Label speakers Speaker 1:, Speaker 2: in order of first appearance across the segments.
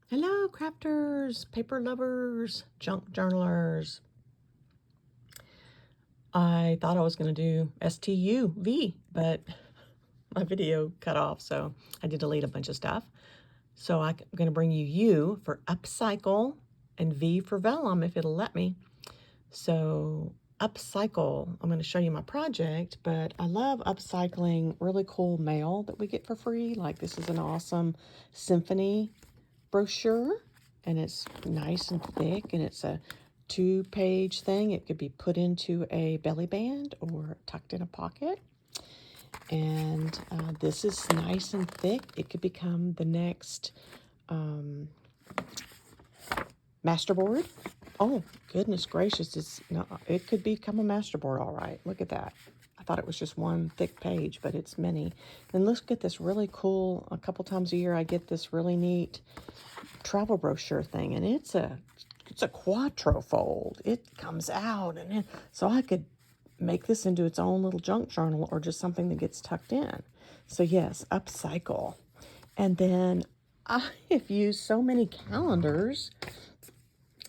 Speaker 1: Hello, crafters, paper lovers, junk journalers. I thought I was going to do STUV, but my video cut off, so I did delete a bunch of stuff. So I'm going to bring you U for upcycle and V for vellum, if it'll let me. So upcycle, I'm going to show you my project, but I love upcycling really cool mail that we get for free. Like this is an awesome symphony brochure, and it's nice and thick, and it's a 2-page thing. It could be put into a belly band or tucked in a pocket. And this is nice and thick. It could become the next masterboard. Oh, goodness gracious. It could become a masterboard, all right. Look at that. I thought it was just one thick page, but it's many. And let's get this really cool. A couple times a year, I get this really neat travel brochure thing, and it's a quattrofold. It comes out, and so I could make this into its own little junk journal or just something that gets tucked in. So yes, upcycle. And then I have used so many calendars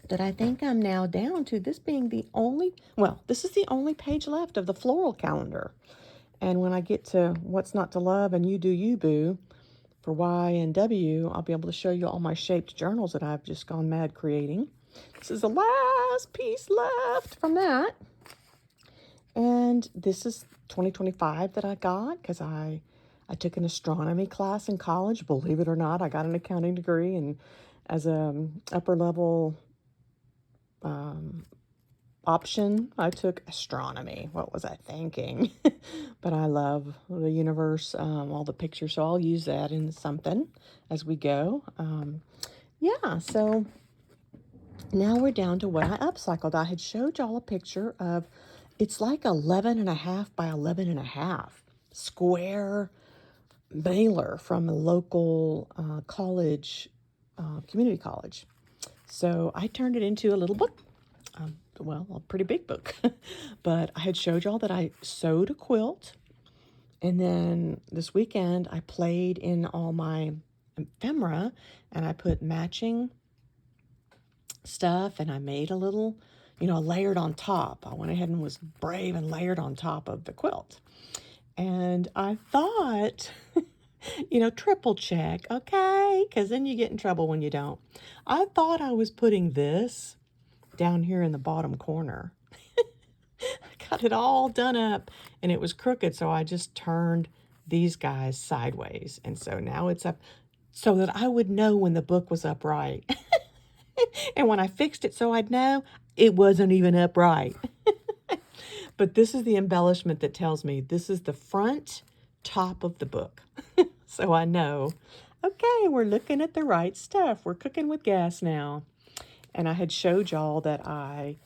Speaker 1: that I think I'm now down to this being the only, well, this is the only page left of the floral calendar. And when I get to what's not to love and you do you boo for Y and W, I'll be able to show you all my shaped journals that I've just gone mad creating. This is the last piece left from that. And this is 2025 that I got because I took an astronomy class in college. Believe it or not, I got an accounting degree, and as a upper level option, I took astronomy. What was I thinking? But I love the universe, all the pictures, so I'll use that in something as we go. Yeah, so now we're down to what I upcycled. I had showed y'all a picture of, it's like 11.5 by 11.5 square mailer from a local college, community college. So I turned it into a little book. Well, a pretty big book. But I had showed y'all that I sewed a quilt. And then this weekend, I played in all my ephemera, and I put matching stuff, and I made a little, layered on top. I went ahead and was brave and layered on top of the quilt. And I thought, triple check, okay? Because then you get in trouble when you don't. I thought I was putting this down here in the bottom corner. I got it all done up, and it was crooked, so I just turned these guys sideways. And so now it's up so that I would know when the book was upright. And when I fixed it so I'd know, it wasn't even upright. But this is the embellishment that tells me this is the front top of the book. So I know, okay, we're looking at the right stuff. We're cooking with gas now. And I had showed y'all that I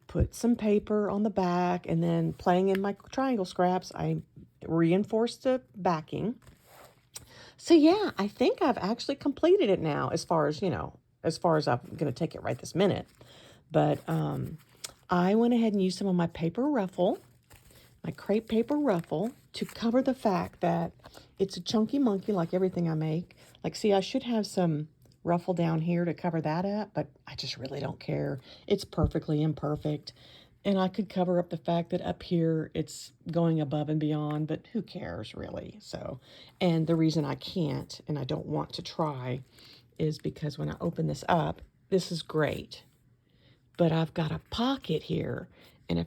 Speaker 1: put some paper on the back, and then playing in my triangle scraps, I reinforced the backing. So yeah, I think I've actually completed it now as far as I'm going to take it right this minute. But I went ahead and used some of my paper ruffle, my crepe paper ruffle, to cover the fact that it's a chunky monkey like everything I make. Like, see, I should have some ruffle down here to cover that up, but I just really don't care. It's perfectly imperfect. And I could cover up the fact that up here it's going above and beyond, but who cares really? So, and the reason I can't and I don't want to try is because when I open this up, this is great, but I've got a pocket here, and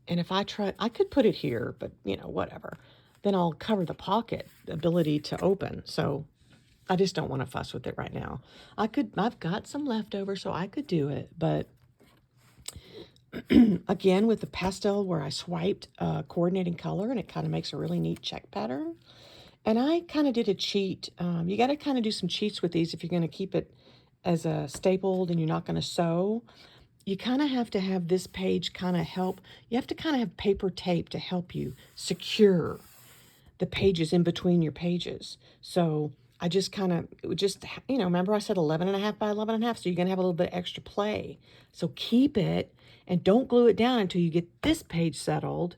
Speaker 1: if I try, I could put it here, but whatever. Then I'll cover the pocket ability to open. So I just don't want to fuss with it right now. I've got some leftover, so I could do it, but again, with the pastel where I swiped coordinating color, and it kind of makes a really neat check pattern. And I kind of did a cheat. You got to kind of do some cheats with these if you're going to keep it as a stapled and you're not going to sew. You kind of have to have this page kind of help. You have to kind of have paper tape to help you secure the pages in between your pages. So I just kind of, remember I said 11.5 by 11.5, so you're going to have a little bit extra play. So keep it and don't glue it down until you get this page settled.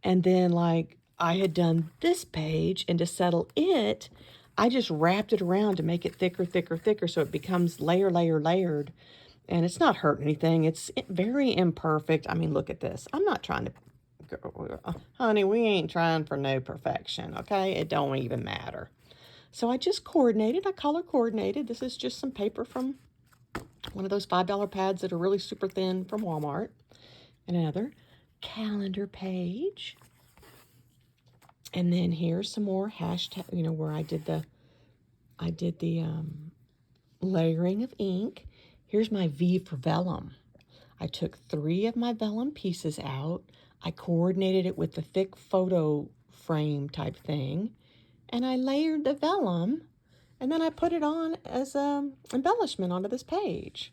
Speaker 1: And then, like, I had done this page, and to settle it, I just wrapped it around to make it thicker, thicker, thicker, so it becomes layered. And it's not hurting anything. It's very imperfect. I mean, look at this. I'm not trying to, honey, we ain't trying for no perfection, okay? It don't even matter. So I just coordinated. I color coordinated. This is just some paper from one of those $5 pads that are really super thin from Walmart. And another calendar page. And then here's some more hashtag, where I did the layering of ink. Here's my V for vellum. I took 3 of my vellum pieces out. I coordinated it with the thick photo frame type thing, and I layered the vellum, and then I put it on as embellishment onto this page.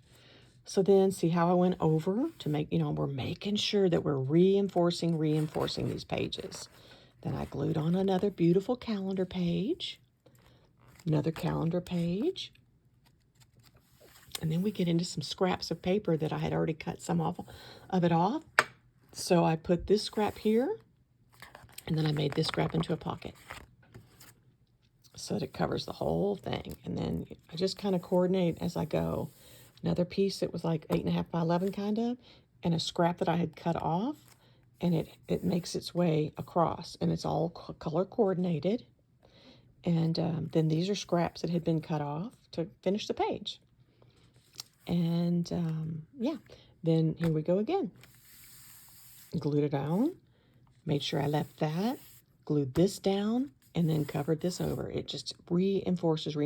Speaker 1: So then see how I went over to make, we're making sure that we're reinforcing these pages. Then I glued on another beautiful calendar page, another calendar page. And then we get into some scraps of paper that I had already cut some of it off. So I put this scrap here, and then I made this scrap into a pocket so that it covers the whole thing. And then I just kind of coordinate as I go. Another piece that was like 8.5 by 11 kind of, and a scrap that I had cut off, and it makes its way across, and it's all color coordinated. And then these are scraps that had been cut off to finish the page. And yeah, then here we go again. Glued it down, made sure I left that, glued this down, and then covered this over. It just reinforces.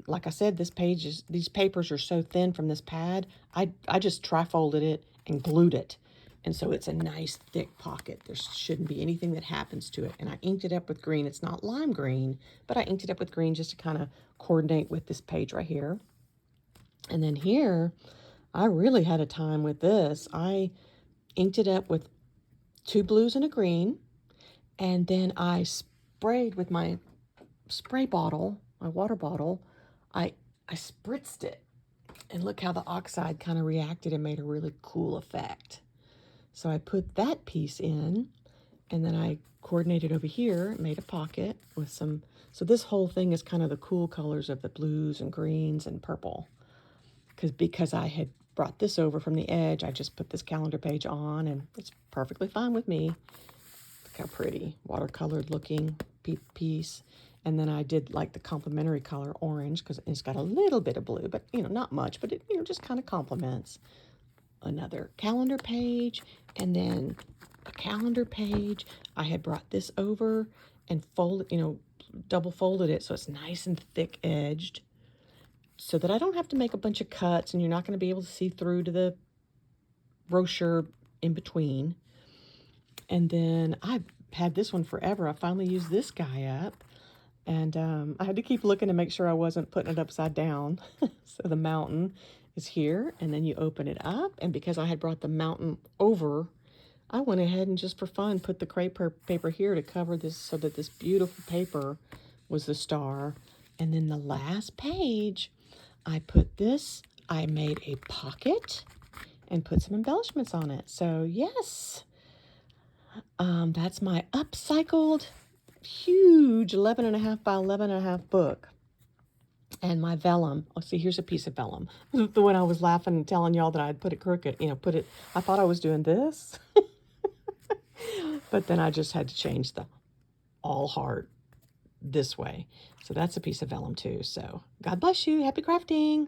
Speaker 1: Like I said, these papers are so thin from this pad, I just tri-folded it and glued it. And so it's a nice thick pocket. There shouldn't be anything that happens to it. And I inked it up with green. It's not lime green, but I inked it up with green just to kind of coordinate with this page right here. And then here, I really had a time with this. I inked it up with 2 blues and a green, and then I sprayed with my spray bottle, my water bottle. I spritzed it, and look how the oxide kind of reacted and made a really cool effect. So I put that piece in, and then I coordinated over here, made a pocket with some, so this whole thing is kind of the cool colors of the blues and greens and purple. Because I had brought this over from the edge, I just put this calendar page on, and it's perfectly fine with me. Look how pretty, watercolored looking piece. And then I did like the complementary color orange, because it's got a little bit of blue, but not much, but it just kind of complements. Another calendar page, and then a calendar page. I had brought this over and double folded it so it's nice and thick edged, so that I don't have to make a bunch of cuts, and you're not going to be able to see through to the brochure in between. And then I've had this one forever. I finally used this guy up, and I had to keep looking to make sure I wasn't putting it upside down. So the mountain is here, and then you open it up, and because I had brought the mountain over, I went ahead and just for fun put the crepe paper here to cover this, so that this beautiful paper was the star. And then the last page, I made a pocket and put some embellishments on it. So yes, that's my upcycled, huge 11.5 by 11.5 book. And my vellum, see, here's a piece of vellum. The one I was laughing and telling y'all that I'd put it crooked, I thought I was doing this. But then I just had to change the all heart this way. So that's a piece of vellum too. So God bless you. Happy crafting.